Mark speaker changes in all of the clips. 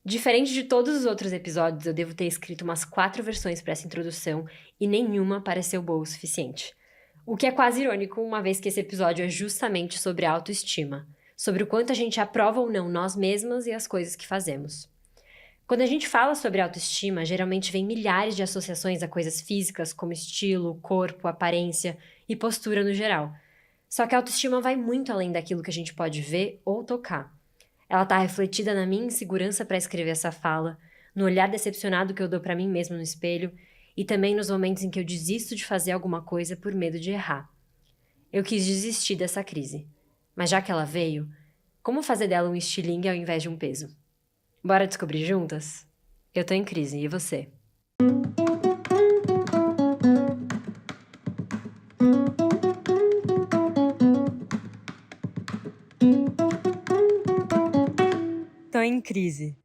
Speaker 1: Diferente de todos os outros episódios, eu devo ter escrito umas 4 versões para essa introdução e nenhuma pareceu boa o suficiente. O que é quase irônico, uma vez que esse episódio é justamente sobre autoestima, sobre o quanto a gente aprova ou não nós mesmas e as coisas que fazemos. Quando a gente fala sobre autoestima, geralmente vem milhares de associações a coisas físicas como estilo, corpo, aparência e postura no geral. Só que a autoestima vai muito além daquilo que a gente pode ver ou tocar. Ela tá refletida na minha insegurança para escrever essa fala, no olhar decepcionado que eu dou para mim mesmo no espelho e também nos momentos em que eu desisto de fazer alguma coisa por medo de errar. Eu quis desistir dessa crise. Mas já que ela veio, como fazer dela um estilingue ao invés de um peso? Bora descobrir juntas? Eu tô em crise, e você? Tô em crise.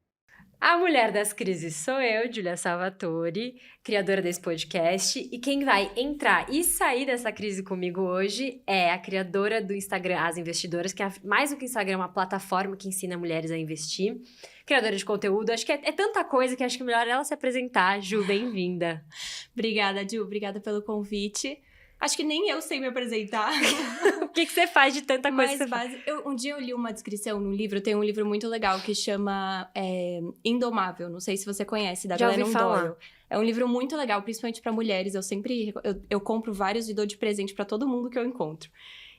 Speaker 1: A mulher das crises sou eu, Giulia Salvatore, criadora desse podcast, e quem vai entrar e sair dessa crise comigo hoje é a criadora do Instagram As Investidoras, que é mais do que Instagram, é uma plataforma que ensina mulheres a investir. Criadora de conteúdo, acho que é tanta coisa que acho que é melhor ela se apresentar. Ju, bem-vinda.
Speaker 2: Obrigada, Ju, obrigada pelo convite. Acho que nem eu sei me apresentar.
Speaker 1: O que você faz de tanta coisa?
Speaker 2: Um dia eu li uma descrição num livro, tem um livro muito legal que chama Indomável, não sei se você conhece, da Glennon Doyle. É um livro muito legal, principalmente para mulheres. Eu compro vários e dou de presente para todo mundo que eu encontro.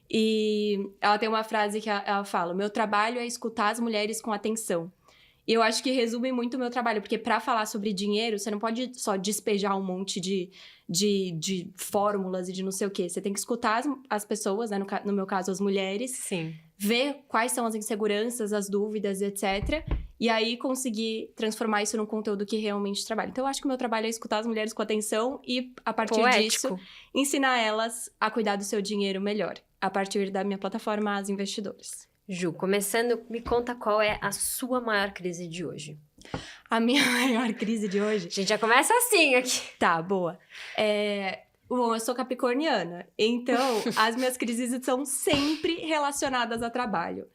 Speaker 2: E ela tem uma frase que ela fala: meu trabalho é escutar as mulheres com atenção. E eu acho que resume muito o meu trabalho, porque para falar sobre dinheiro, você não pode só despejar um monte de fórmulas e de não sei o quê. Você tem que escutar as pessoas, né? No meu caso, as mulheres.
Speaker 1: Sim.
Speaker 2: Ver quais são as inseguranças, as dúvidas, etc. E aí conseguir transformar isso num conteúdo que realmente trabalha. Então eu acho que o meu trabalho é escutar as mulheres com atenção e, a partir disso, ensinar elas a cuidar do seu dinheiro melhor. A partir da minha plataforma As Investidoras.
Speaker 1: Ju, começando, me conta qual é a sua maior crise de hoje.
Speaker 2: A minha maior crise de hoje?
Speaker 1: A gente já começa assim aqui.
Speaker 2: Tá, boa. Bom, eu sou capricorniana, então as minhas crises são sempre relacionadas a trabalho.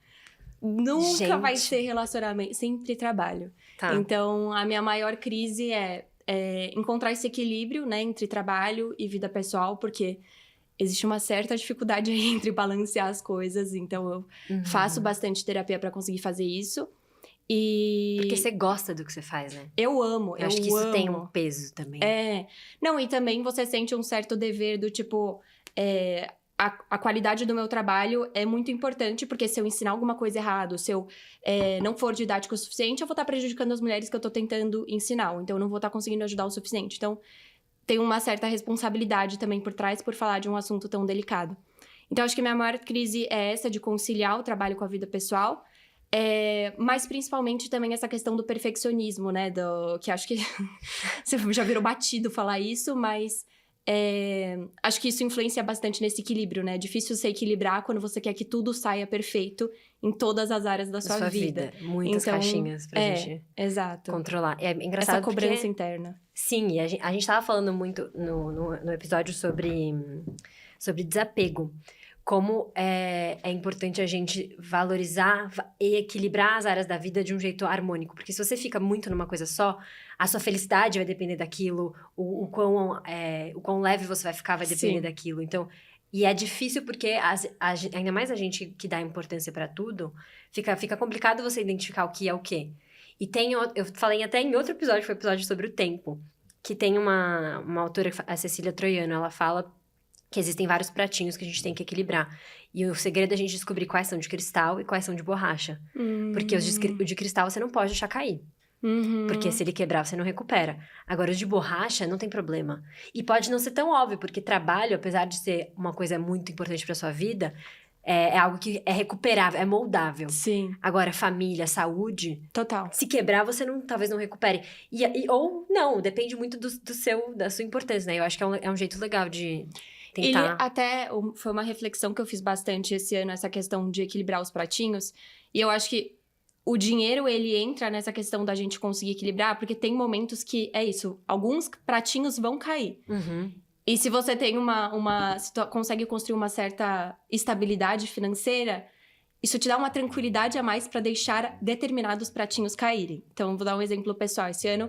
Speaker 2: Nunca vai ser relacionamento, sempre trabalho. Tá. Então, a minha maior crise é encontrar esse equilíbrio, né, entre trabalho e vida pessoal, porque existe uma certa dificuldade aí entre balancear as coisas, então eu faço bastante terapia para conseguir fazer isso.
Speaker 1: Porque você gosta do que você faz, né?
Speaker 2: Eu amo, eu
Speaker 1: acho que isso tem um peso também.
Speaker 2: Não, e também você sente um certo dever do tipo... A qualidade do meu trabalho é muito importante, porque se eu ensinar alguma coisa errada, se eu não for didático o suficiente, eu vou estar prejudicando as mulheres que eu tô tentando ensinar. Então, eu não vou estar conseguindo ajudar o suficiente. Então, tem uma certa responsabilidade também por trás por falar de um assunto tão delicado. Então, acho que a minha maior crise é essa de conciliar o trabalho com a vida pessoal, mas principalmente também essa questão do perfeccionismo, né? Que acho que você já virou batido falar isso, mas acho que isso influencia bastante nesse equilíbrio, né? É difícil você equilibrar quando você quer que tudo saia perfeito em todas as áreas da sua vida.
Speaker 1: Muitas caixinhas pra gente controlar. É engraçado
Speaker 2: essa cobrança interna.
Speaker 1: Sim, e a gente tava falando muito no episódio sobre desapego. Como é importante a gente valorizar e equilibrar as áreas da vida de um jeito harmônico. Porque se você fica muito numa coisa só, a sua felicidade vai depender daquilo, o quão leve você vai ficar vai depender daquilo. Então, e é difícil porque, ainda mais a gente que dá importância pra tudo, fica complicado você identificar o que é o quê. E eu falei até em outro episódio, que foi o episódio sobre o tempo, que tem uma autora, a Cecília Troiano, ela fala que existem vários pratinhos que a gente tem que equilibrar. E o segredo é a gente descobrir quais são de cristal e quais são de borracha. Porque o de cristal você não pode deixar cair. Porque se ele quebrar, você não recupera. Agora, os de borracha, não tem problema. E pode não ser tão óbvio, porque trabalho, apesar de ser uma coisa muito importante pra sua vida, é algo que é recuperável, é moldável.
Speaker 2: Sim.
Speaker 1: Agora, família, saúde...
Speaker 2: Total.
Speaker 1: Se quebrar, você talvez não recupere. Ou não, depende muito da sua importância, né? Eu acho que é um jeito legal de... tentar.
Speaker 2: Foi uma reflexão que eu fiz bastante esse ano, essa questão de equilibrar os pratinhos. E eu acho que o dinheiro, ele entra nessa questão da gente conseguir equilibrar, porque tem momentos que, é isso, alguns pratinhos vão cair. E se você tem consegue construir uma certa estabilidade financeira, isso te dá uma tranquilidade a mais para deixar determinados pratinhos caírem. Então, vou dar um exemplo pessoal. Esse ano,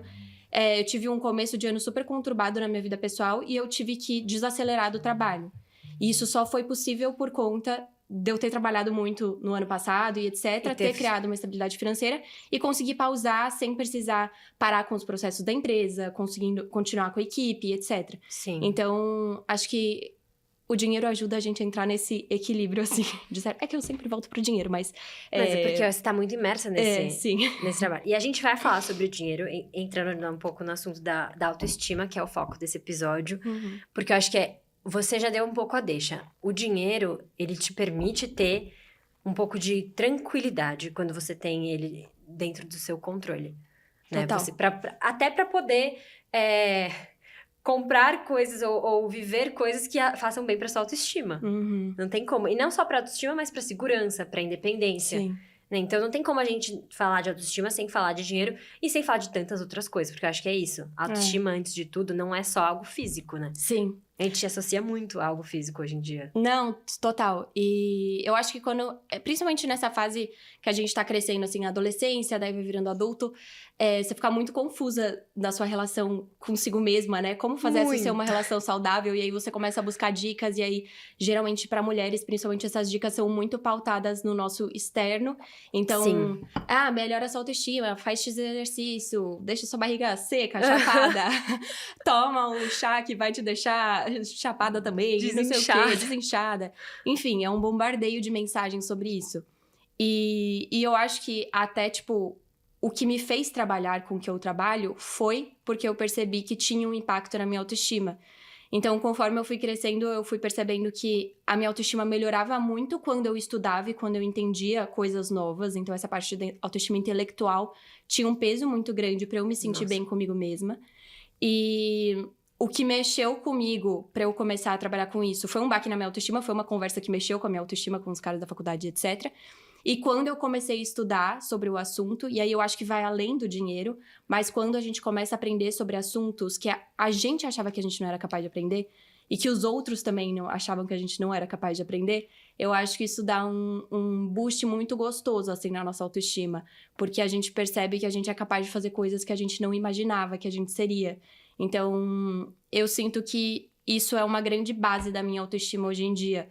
Speaker 2: eu tive um começo de ano super conturbado na minha vida pessoal e eu tive que desacelerar do trabalho. E isso só foi possível por conta de eu ter trabalhado muito no ano passado e etc. Ter criado uma estabilidade financeira e conseguir pausar sem precisar parar com os processos da empresa, conseguindo continuar com a equipe, etc.
Speaker 1: Sim.
Speaker 2: Então, acho que o dinheiro ajuda a gente a entrar nesse equilíbrio, assim. É que eu sempre volto pro dinheiro, mas...
Speaker 1: Mas é porque você tá muito imersa
Speaker 2: sim.
Speaker 1: nesse trabalho. E a gente vai falar sobre o dinheiro, entrando um pouco no assunto da autoestima, que é o foco desse episódio.
Speaker 2: Uhum.
Speaker 1: Porque eu acho que você já deu um pouco a deixa. O dinheiro, ele te permite ter um pouco de tranquilidade quando você tem ele dentro do seu controle. Né?
Speaker 2: Total.
Speaker 1: Até pra poder... comprar coisas ou viver coisas que façam bem pra sua autoestima.
Speaker 2: Uhum.
Speaker 1: Não tem como. E não só pra autoestima, mas pra segurança, pra independência.
Speaker 2: Sim.
Speaker 1: Né? Então, não tem como a gente falar de autoestima sem falar de dinheiro e sem falar de tantas outras coisas. Porque eu acho que é isso. A autoestima, antes de tudo, não é só algo físico, né?
Speaker 2: Sim.
Speaker 1: A gente associa muito a algo físico hoje em dia.
Speaker 2: Não, total. E eu acho que quando... Principalmente nessa fase que a gente tá crescendo, assim, adolescência, daí vai virando adulto, você fica muito confusa na sua relação consigo mesma, né? Como fazer essa ser uma relação saudável. E aí você começa a buscar dicas. E aí, geralmente, pra mulheres, principalmente, essas dicas são muito pautadas no nosso externo. Então,
Speaker 1: Sim.
Speaker 2: Melhora a sua autoestima, faz X exercício, deixa sua barriga seca, chapada. Toma um chá que vai te deixar chapada também, não sei o quê, desinchada. Enfim, é um bombardeio de mensagens sobre isso. E eu acho que até, tipo, o que me fez trabalhar com o que eu trabalho foi porque eu percebi que tinha um impacto na minha autoestima. Então, conforme eu fui crescendo, eu fui percebendo que a minha autoestima melhorava muito quando eu estudava e quando eu entendia coisas novas. Então, essa parte de autoestima intelectual tinha um peso muito grande para eu me sentir bem comigo mesma. E o que mexeu comigo pra eu começar a trabalhar com isso foi um baque na minha autoestima, foi uma conversa que mexeu com a minha autoestima, com os caras da faculdade, etc. E quando eu comecei a estudar sobre o assunto, e aí eu acho que vai além do dinheiro, mas quando a gente começa a aprender sobre assuntos que a gente achava que a gente não era capaz de aprender, e que os outros também não achavam que a gente não era capaz de aprender, eu acho que isso dá um boost muito gostoso, assim, na nossa autoestima. Porque a gente percebe que a gente é capaz de fazer coisas que a gente não imaginava que a gente seria. Então, eu sinto que isso é uma grande base da minha autoestima hoje em dia.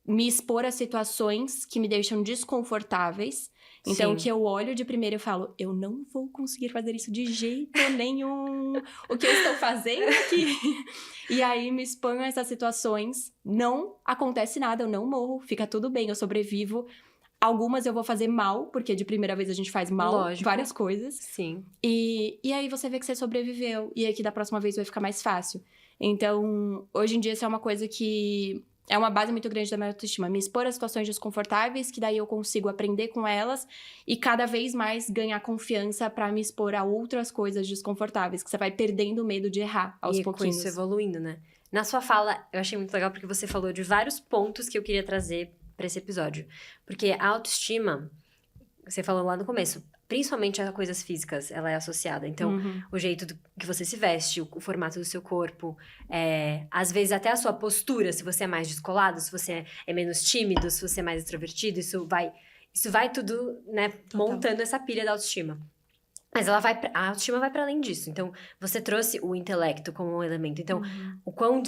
Speaker 2: Me expor a situações que me deixam desconfortáveis. Então, que eu olho de primeiro e falo, eu não vou conseguir fazer isso de jeito nenhum. O que eu estou fazendo aqui? E aí, me exponho a essas situações. Não acontece nada, eu não morro. Fica tudo bem, eu sobrevivo. Algumas eu vou fazer mal, porque de primeira vez a gente faz mal. Lógico. Várias coisas.
Speaker 1: Sim.
Speaker 2: E aí você vê que você sobreviveu. E aí que da próxima vez vai ficar mais fácil. Então, hoje em dia, isso é uma coisa que é uma base muito grande da minha autoestima. Me expor a situações desconfortáveis, que daí eu consigo aprender com elas. E cada vez mais ganhar confiança pra me expor a outras coisas desconfortáveis. Que você vai perdendo o medo de errar aos pouquinhos.
Speaker 1: E com isso evoluindo, né? Na sua fala, eu achei muito legal porque você falou de vários pontos que eu queria trazer pra esse episódio. Porque a autoestima, você falou lá no começo, principalmente a coisas físicas, ela é associada. Então, o jeito que você se veste, o formato do seu corpo, às vezes até a sua postura, se você é mais descolado, se você é menos tímido, se você é mais extrovertido, isso vai tudo, né, montando essa pilha da autoestima. Mas a autoestima vai para além disso. Então, você trouxe o intelecto como um elemento. Então, o quão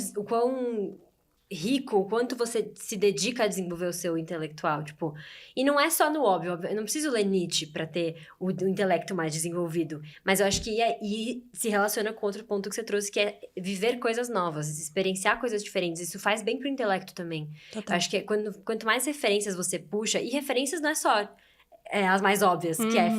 Speaker 1: rico, o quanto você se dedica a desenvolver o seu intelectual, tipo... E não é só no óbvio, eu não preciso ler Nietzsche pra ter o intelecto mais desenvolvido, mas eu acho que e se relaciona com outro ponto que você trouxe, que é viver coisas novas, experienciar coisas diferentes, isso faz bem pro intelecto também. Total. Eu acho que quanto mais referências você puxa, e referências não é só... as mais óbvias, que é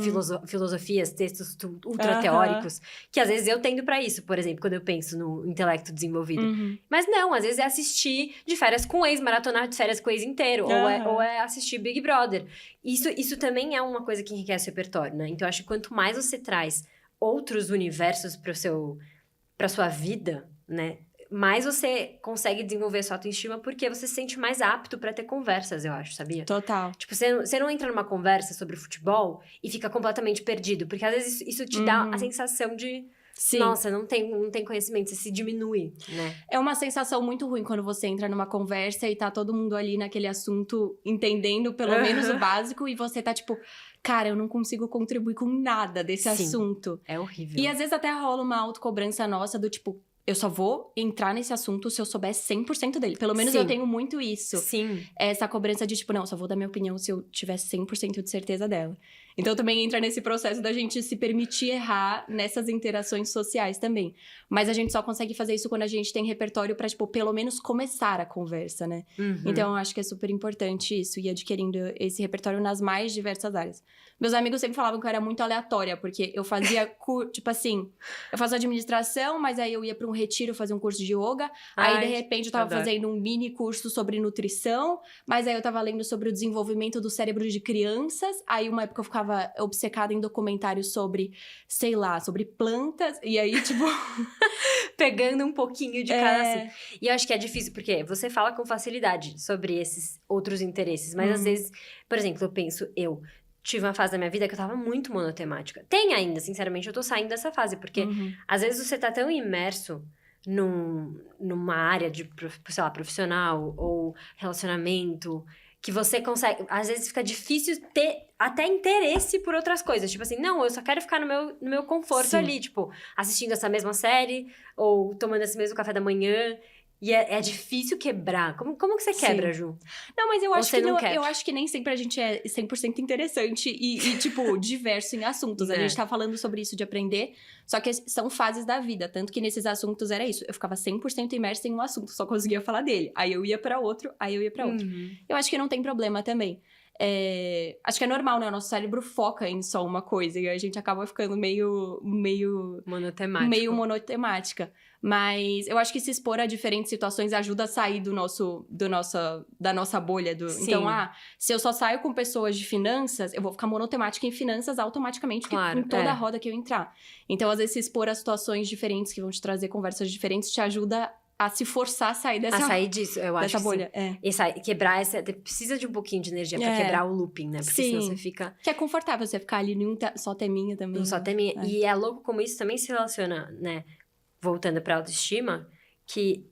Speaker 1: filosofias, textos ultra teóricos, que às vezes eu tendo pra isso, por exemplo, quando eu penso no intelecto desenvolvido. Mas não, às vezes é assistir de férias com o ex, maratonar de férias com o ex inteiro, ou é assistir Big Brother. Isso também é uma coisa que enriquece o repertório, né? Então, eu acho que quanto mais você traz outros universos pra sua vida, né? Mais você consegue desenvolver sua autoestima porque você se sente mais apto pra ter conversas, eu acho, sabia?
Speaker 2: Total.
Speaker 1: Tipo, você não entra numa conversa sobre futebol e fica completamente perdido. Porque às vezes isso te dá a sensação de...
Speaker 2: Sim.
Speaker 1: nossa, não tem conhecimento, você se diminui, né?
Speaker 2: É uma sensação muito ruim quando você entra numa conversa e tá todo mundo ali naquele assunto entendendo pelo menos o básico e você tá tipo, cara, eu não consigo contribuir com nada desse
Speaker 1: Sim.
Speaker 2: assunto.
Speaker 1: É horrível.
Speaker 2: E às vezes até rola uma autocobrança nossa do tipo, eu só vou entrar nesse assunto se eu souber 100% dele. Pelo menos
Speaker 1: Sim.
Speaker 2: eu tenho muito isso.
Speaker 1: Sim.
Speaker 2: Essa cobrança de tipo, não, só vou dar minha opinião se eu tiver 100% de certeza dela. Então também entra nesse processo da gente se permitir errar nessas interações sociais também. Mas a gente só consegue fazer isso quando a gente tem repertório pra, tipo, pelo menos começar a conversa, né?
Speaker 1: Uhum.
Speaker 2: Então eu acho que é super importante isso, ir adquirindo esse repertório nas mais diversas áreas. Meus amigos sempre falavam que eu era muito aleatória, porque eu fazia, tipo assim, eu faço administração, mas aí eu ia pra um retiro fazer um curso de yoga, aí de repente eu tava
Speaker 1: adoro.
Speaker 2: fazendo um mini curso sobre nutrição, mas aí eu tava lendo sobre o desenvolvimento do cérebro de crianças, aí uma época eu ficava obcecada em documentários sobre, sei lá, sobre plantas, e aí, tipo...
Speaker 1: Pegando um pouquinho de cada assunto. E eu acho que é difícil, porque você fala com facilidade sobre esses outros interesses, mas às vezes, por exemplo, eu tive uma fase da minha vida que eu tava muito monotemática. Tem ainda, sinceramente, eu tô saindo dessa fase, porque às vezes você tá tão imerso numa área de, sei lá, profissional ou relacionamento, que você consegue... Às vezes fica difícil ter até interesse por outras coisas. Tipo assim, não, eu só quero ficar no meu conforto
Speaker 2: Sim.
Speaker 1: ali. Tipo, assistindo essa mesma série ou tomando esse mesmo café da manhã. E é difícil quebrar. Como que você quebra, Ju?
Speaker 2: Não, mas eu
Speaker 1: Ou
Speaker 2: acho
Speaker 1: você
Speaker 2: que
Speaker 1: não
Speaker 2: não,
Speaker 1: quer?
Speaker 2: eu acho que nem sempre a gente é 100% interessante e tipo, diverso em assuntos. A
Speaker 1: É.
Speaker 2: gente tá falando sobre isso de aprender, só que são fases da vida. Tanto que nesses assuntos era isso. Eu ficava 100% imersa em um assunto, só conseguia falar dele. Aí eu ia pra outro, aí eu ia pra outro. Eu acho que não tem problema também. Acho que é normal, né? O nosso cérebro foca em só uma coisa e a gente acaba ficando meio
Speaker 1: Monotemático.
Speaker 2: meio monotemática. Mas eu acho que se expor a diferentes situações ajuda a sair da nossa bolha.
Speaker 1: Sim.
Speaker 2: Então, se eu só saio com pessoas de finanças, eu vou ficar monotemática em finanças automaticamente
Speaker 1: Claro,
Speaker 2: em toda a roda que eu entrar. Então, às vezes, se expor a situações diferentes que vão te trazer conversas diferentes te ajuda a se forçar a sair
Speaker 1: A sair disso, eu acho
Speaker 2: dessa
Speaker 1: que
Speaker 2: bolha.
Speaker 1: sim. E quebrar precisa de um pouquinho de energia pra quebrar o looping, né? Porque senão você fica...
Speaker 2: Que é confortável você ficar ali num só teminha também.
Speaker 1: Não só teminha. E é louco como isso também se relaciona, né? Voltando pra autoestima, que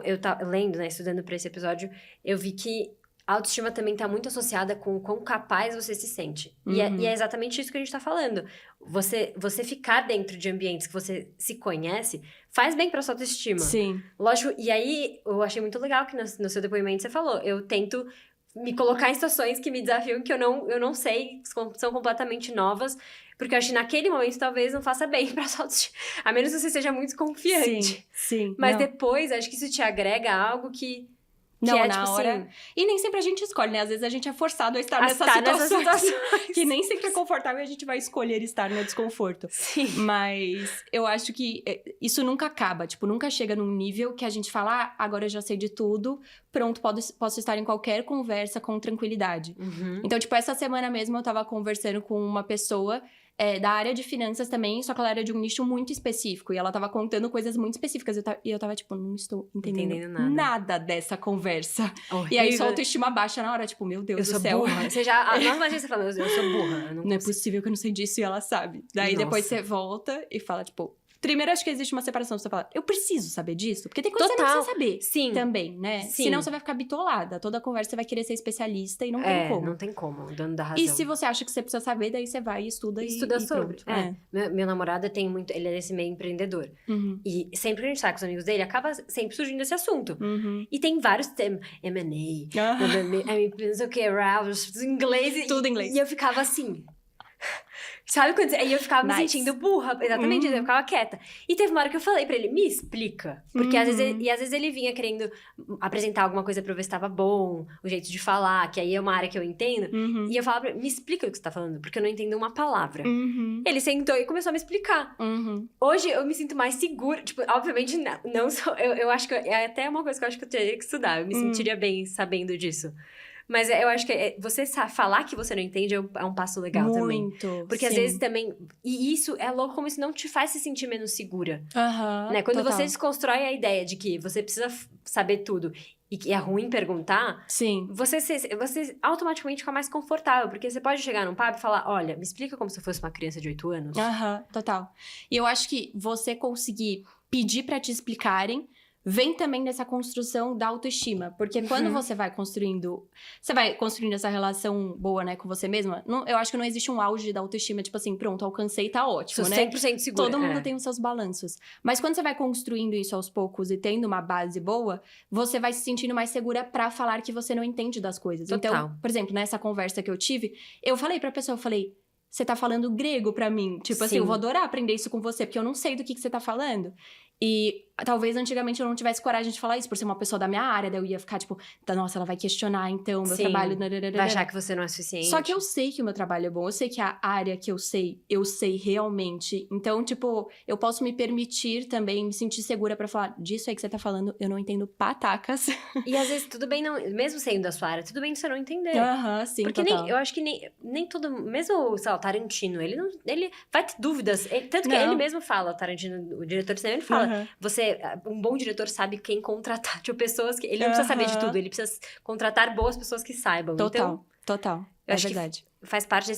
Speaker 1: eu tava lendo, né? Estudando pra esse episódio, eu vi que a autoestima também tá muito associada com o quão capaz você se sente. E é exatamente isso que a gente tá falando. Você ficar dentro de ambientes que você se conhece faz bem pra sua autoestima.
Speaker 2: Sim.
Speaker 1: Lógico, e aí eu achei muito legal que no seu depoimento você falou, eu tento me colocar em situações que me desafiam que eu não sei, são completamente novas, porque eu acho que naquele momento talvez não faça bem pra sua autoestima, a menos que você seja muito confiante.
Speaker 2: Sim.
Speaker 1: Mas depois, acho que isso te agrega algo que é,
Speaker 2: na
Speaker 1: tipo
Speaker 2: hora...
Speaker 1: assim...
Speaker 2: E nem sempre a gente escolhe, né? Às vezes a gente é forçado a estar nessas situações. Que nem sempre é confortável e a gente vai escolher estar no desconforto.
Speaker 1: Sim.
Speaker 2: Mas eu acho que isso nunca acaba. Tipo, nunca chega num nível que a gente fala, agora eu já sei de tudo, pronto, posso estar em qualquer conversa com tranquilidade. Então, tipo, essa semana mesmo eu tava conversando com uma pessoa... da área de finanças também, só que ela era de um nicho muito específico. E ela tava contando coisas muito específicas. E eu tava tipo, não estou entendendo nada dessa conversa.
Speaker 1: Horrível.
Speaker 2: E aí sua autoestima baixa na hora, tipo, meu Deus do céu.
Speaker 1: Burra. Você já... Imagina você falando, eu sou burra.
Speaker 2: Não é possível que eu não sei disso e ela sabe. Daí depois você volta e fala, tipo... Primeiro, acho que existe uma separação. Você fala, eu preciso saber disso? Porque tem coisa que você não precisa saber.
Speaker 1: Sim.
Speaker 2: Também, né?
Speaker 1: Sim.
Speaker 2: Senão você vai ficar bitolada. Toda conversa você vai querer ser especialista e não tem como.
Speaker 1: Não tem como, o dono da razão.
Speaker 2: E se você acha que você precisa saber, daí você vai e estuda
Speaker 1: sobre.
Speaker 2: Pronto.
Speaker 1: Meu namorado tem muito... Ele é desse meio empreendedor. E sempre que a gente sai com os amigos dele, acaba sempre surgindo esse assunto. E tem vários temas. M&A, não sei o que, inglês.
Speaker 2: Tudo em inglês.
Speaker 1: E eu ficava assim... Sabe quando... E eu ficava me sentindo burra. Exatamente, eu ficava quieta. E teve uma hora que eu falei pra ele, me explica. Porque às vezes ele vinha querendo apresentar alguma coisa pra eu ver se tava bom, o jeito de falar, que aí é uma área que eu entendo. E eu falava pra ele, me explica o que você tá falando, porque eu não entendo uma palavra. Ele sentou e começou a me explicar. Hoje eu me sinto mais segura. Tipo, obviamente, não sou... Eu acho que... É até uma coisa que eu acho que eu teria que estudar. Eu me sentiria bem sabendo disso. Mas eu acho que você falar que você não entende é um passo legal também.
Speaker 2: Muito.
Speaker 1: Porque às vezes também... E isso é louco como isso não te faz se sentir menos segura. Né? Quando
Speaker 2: Total.
Speaker 1: você desconstrói a ideia de que você precisa saber tudo e que é ruim perguntar,
Speaker 2: Sim.
Speaker 1: você automaticamente fica mais confortável. Porque você pode chegar num pub e falar, olha, me explica como se eu fosse uma criança de 8 anos.
Speaker 2: Aham, total. E eu acho que você conseguir pedir pra te explicarem vem também dessa construção da autoestima. Porque quando você vai construindo essa relação boa, né, com você mesma, eu acho que não existe um auge da autoestima, tipo assim, pronto, alcancei, tá ótimo,
Speaker 1: Sou
Speaker 2: né?
Speaker 1: 100% segura.
Speaker 2: Todo mundo tem os seus balanços. Mas quando você vai construindo isso aos poucos e tendo uma base boa, você vai se sentindo mais segura pra falar que você não entende das coisas.
Speaker 1: Total.
Speaker 2: Então, por exemplo, nessa conversa que eu tive, eu falei pra pessoa, você tá falando grego pra mim. Tipo assim,
Speaker 1: Sim.
Speaker 2: eu vou adorar aprender isso com você, porque eu não sei do que você tá falando. E talvez antigamente eu não tivesse coragem de falar isso, por ser uma pessoa da minha área, daí eu ia ficar tipo, nossa, ela vai questionar então o meu
Speaker 1: Sim.
Speaker 2: trabalho.
Speaker 1: Vai achar que você não é suficiente.
Speaker 2: Só que eu sei que o meu trabalho é bom, eu sei que a área que eu sei realmente. Então, tipo, eu posso me permitir também me sentir segura pra falar, disso aí que você tá falando, eu não entendo patacas.
Speaker 1: E às vezes tudo bem, não, mesmo sendo da sua área, tudo bem você não entender.
Speaker 2: Aham, sim,
Speaker 1: Porque
Speaker 2: total.
Speaker 1: eu acho que nem todo... Mesmo, sei lá, o Tarantino, ele vai ter dúvidas. Tanto que
Speaker 2: Não.
Speaker 1: ele mesmo fala, o Tarantino, o diretor de cinema, ele fala, um bom diretor sabe quem contratar. Tipo, pessoas que... Ele não precisa saber de tudo, ele precisa contratar boas pessoas que saibam.
Speaker 2: Total,
Speaker 1: Então,
Speaker 2: total.
Speaker 1: eu acho
Speaker 2: verdade.
Speaker 1: que faz parte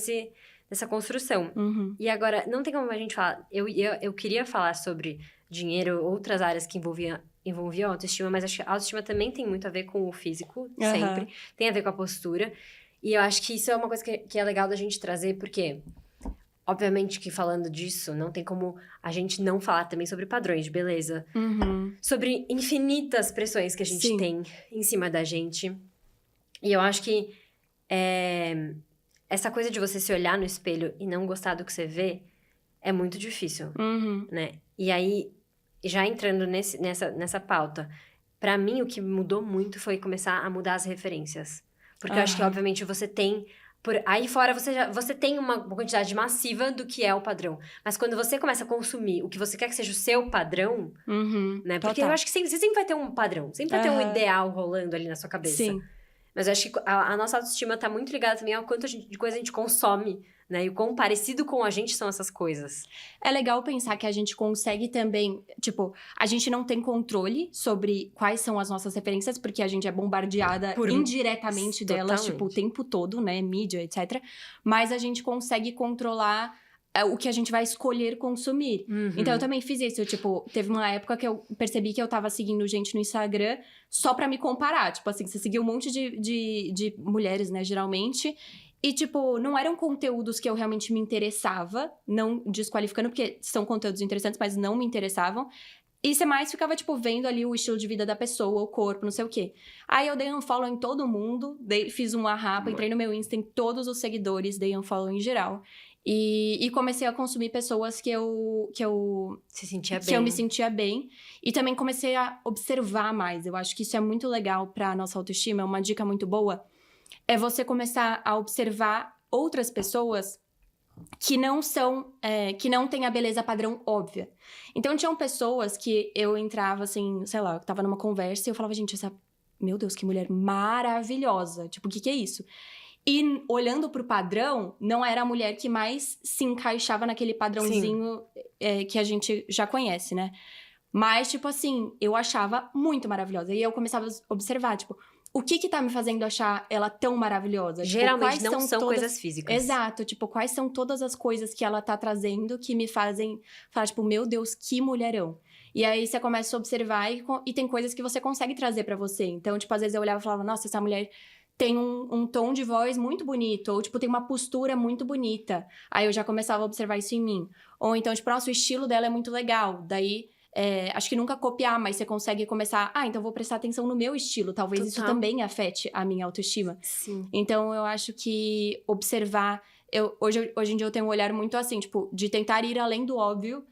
Speaker 1: dessa construção.
Speaker 2: Uhum.
Speaker 1: E agora, não tem como a gente falar... Eu queria falar sobre dinheiro, outras áreas que envolviam a autoestima, mas acho que a autoestima também tem muito a ver com o físico, sempre. Tem a ver com a postura. E eu acho que isso é uma coisa que é legal da gente trazer, porque... Obviamente que falando disso, não tem como a gente não falar também sobre padrões de beleza.
Speaker 2: Uhum.
Speaker 1: Sobre infinitas pressões que a gente tem em cima da gente. E eu acho que essa coisa de você se olhar no espelho e não gostar do que você vê é muito difícil, né? E aí, já entrando nessa pauta, pra mim o que mudou muito foi começar a mudar as referências. Porque eu acho que, obviamente, você tem... Aí fora, você tem uma quantidade massiva do que é o padrão. Mas quando você começa a consumir o que você quer que seja o seu padrão, né? Porque eu acho que você sempre vai ter um padrão. Sempre vai ter um ideal rolando ali na sua cabeça.
Speaker 2: Sim.
Speaker 1: Mas eu acho que a nossa autoestima tá muito ligada também ao quanto de coisa a gente consome, né? E o quão parecido com a gente são essas coisas.
Speaker 2: É legal pensar que a gente consegue também... Tipo, a gente não tem controle sobre quais são as nossas referências, porque a gente é bombardeada indiretamente delas, tipo, o tempo todo, né? Mídia, etc. Mas a gente consegue controlar o que a gente vai escolher consumir. Então, eu também fiz isso. Tipo, teve uma época que eu percebi que eu tava seguindo gente no Instagram só pra me comparar. Tipo assim, você seguia um monte de mulheres, né, geralmente. E, tipo, não eram conteúdos que eu realmente me interessava. Não desqualificando, porque são conteúdos interessantes, mas não me interessavam. E você mais ficava, tipo, vendo ali o estilo de vida da pessoa, o corpo, não sei o quê. Aí eu dei um follow em todo mundo, fiz um arrapa, entrei no meu Insta em todos os seguidores, dei um follow em geral. E comecei a consumir pessoas que eu
Speaker 1: Se sentia bem.
Speaker 2: Que eu me sentia bem. E também comecei a observar mais. Eu acho que isso é muito legal pra nossa autoestima. É uma dica muito boa. É você começar a observar outras pessoas que não que não têm a beleza padrão óbvia. Então, tinham pessoas que eu entrava assim, sei lá, eu tava numa conversa e eu falava, gente, meu Deus, que mulher maravilhosa. Tipo, o que é isso? E olhando pro padrão, não era a mulher que mais se encaixava naquele padrãozinho que a gente já conhece, né? Mas, tipo assim, eu achava muito maravilhosa. E eu começava a observar, tipo, o que tá me fazendo achar ela tão maravilhosa?
Speaker 1: Geralmente
Speaker 2: tipo,
Speaker 1: não são coisas físicas.
Speaker 2: Exato, tipo, quais são todas as coisas que ela tá trazendo que me fazem falar, tipo, meu Deus, que mulherão. E aí você começa a observar e tem coisas que você consegue trazer pra você. Então, tipo, às vezes eu olhava e falava, nossa, essa mulher tem um tom de voz muito bonito, ou, tipo, tem uma postura muito bonita. Aí eu já começava a observar isso em mim. Ou então, tipo, nossa, o estilo dela é muito legal. Daí, acho que nunca copiar, mas você consegue começar... então vou prestar atenção no meu estilo. Talvez isso também afete a minha autoestima.
Speaker 1: Sim.
Speaker 2: Então, eu acho que observar... Hoje em dia eu tenho um olhar muito assim, tipo, de tentar ir além do óbvio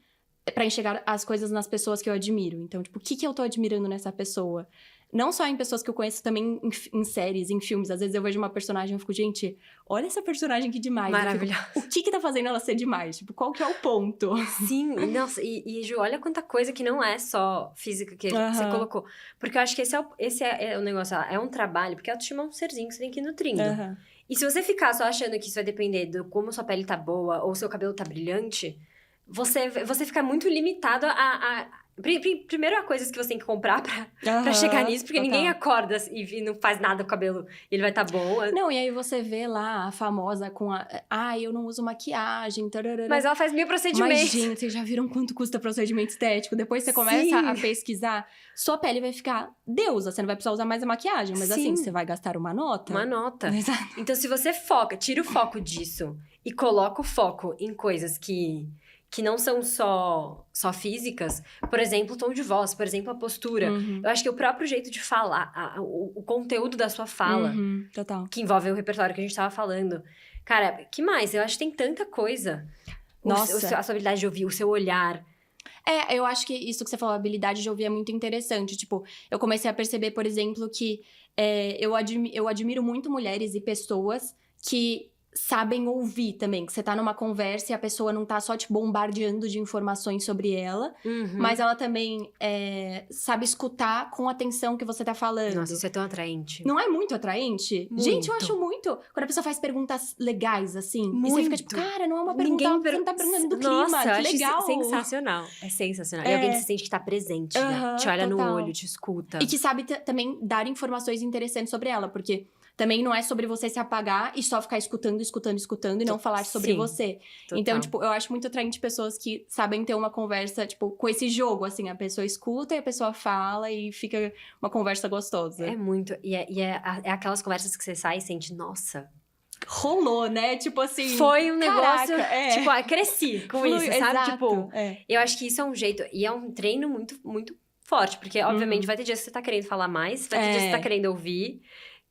Speaker 2: pra enxergar as coisas nas pessoas que eu admiro. Então, tipo, o que eu tô admirando nessa pessoa? Não só em pessoas que eu conheço, também em séries, em filmes. Às vezes eu vejo uma personagem e fico, gente, olha essa personagem que demais.
Speaker 1: Maravilhosa.
Speaker 2: O que tá fazendo ela ser demais? Tipo, qual que é o ponto?
Speaker 1: Sim, nossa, e Ju, olha quanta coisa que não é só física que você colocou. Porque eu acho que esse é o negócio, é um trabalho, porque a autoestima é um serzinho que você tem que ir nutrindo. E se você ficar só achando que isso vai depender de como sua pele tá boa ou seu cabelo tá brilhante, você fica muito limitado a Primeiro, há coisas que você tem que comprar pra chegar nisso, porque ninguém acorda e não faz nada com o cabelo e ele vai estar bom.
Speaker 2: Não, e aí você vê lá a famosa com a... eu não uso maquiagem, tararara.
Speaker 1: Mas ela faz 1000 procedimentos.
Speaker 2: Mas, gente, vocês já viram quanto custa procedimento estético? Depois você começa a pesquisar, sua pele vai ficar deusa. Você não vai precisar usar mais a maquiagem, mas assim, você vai gastar uma nota.
Speaker 1: Uma nota.
Speaker 2: Exato.
Speaker 1: Então, se você tira o foco disso e coloca o foco em coisas que não são só físicas, por exemplo, o tom de voz, por exemplo, a postura. Eu acho que o próprio jeito de falar, o conteúdo da sua fala,
Speaker 2: total.
Speaker 1: que envolve o repertório que a gente tava falando. Cara, que mais? Eu acho que tem tanta coisa.
Speaker 2: Nossa.
Speaker 1: A sua habilidade de ouvir, o seu olhar.
Speaker 2: Eu acho que isso que você falou, a habilidade de ouvir é muito interessante. Tipo, eu comecei a perceber, por exemplo, que eu admiro muito mulheres e pessoas que sabem ouvir também. Que você tá numa conversa e a pessoa não tá só te bombardeando de informações sobre ela, mas ela também sabe escutar com a atenção que você tá falando.
Speaker 1: Nossa, isso é tão atraente.
Speaker 2: Não é muito atraente?
Speaker 1: Muito.
Speaker 2: Gente, eu acho muito. Quando a pessoa faz perguntas legais, assim.
Speaker 1: Muito.
Speaker 2: E você fica tipo, cara, não é uma pergunta, você não tá perguntando do clima,
Speaker 1: Nossa, eu
Speaker 2: que
Speaker 1: acho
Speaker 2: legal.
Speaker 1: Isso sensacional. É sensacional. E alguém que se sente que tá presente, né? Te olha
Speaker 2: total.
Speaker 1: no olho, te escuta.
Speaker 2: E que sabe também dar informações interessantes sobre ela, porque também não é sobre você se apagar e só ficar escutando e não falar sobre você.
Speaker 1: Total.
Speaker 2: Então, tipo, eu acho muito atraente pessoas que sabem ter uma conversa, tipo, com esse jogo, assim. A pessoa escuta e a pessoa fala e fica uma conversa gostosa.
Speaker 1: É muito. E é aquelas conversas que você sai e sente, nossa...
Speaker 2: Rolou, né? Tipo assim...
Speaker 1: Foi um negócio...
Speaker 2: Caraca,
Speaker 1: Tipo, cresci com isso, sabe?
Speaker 2: Exato,
Speaker 1: Tipo, eu acho que isso é um jeito... E é um treino muito, muito forte. Porque, obviamente, vai ter dias que você tá querendo falar mais. Vai ter dias que você tá querendo ouvir.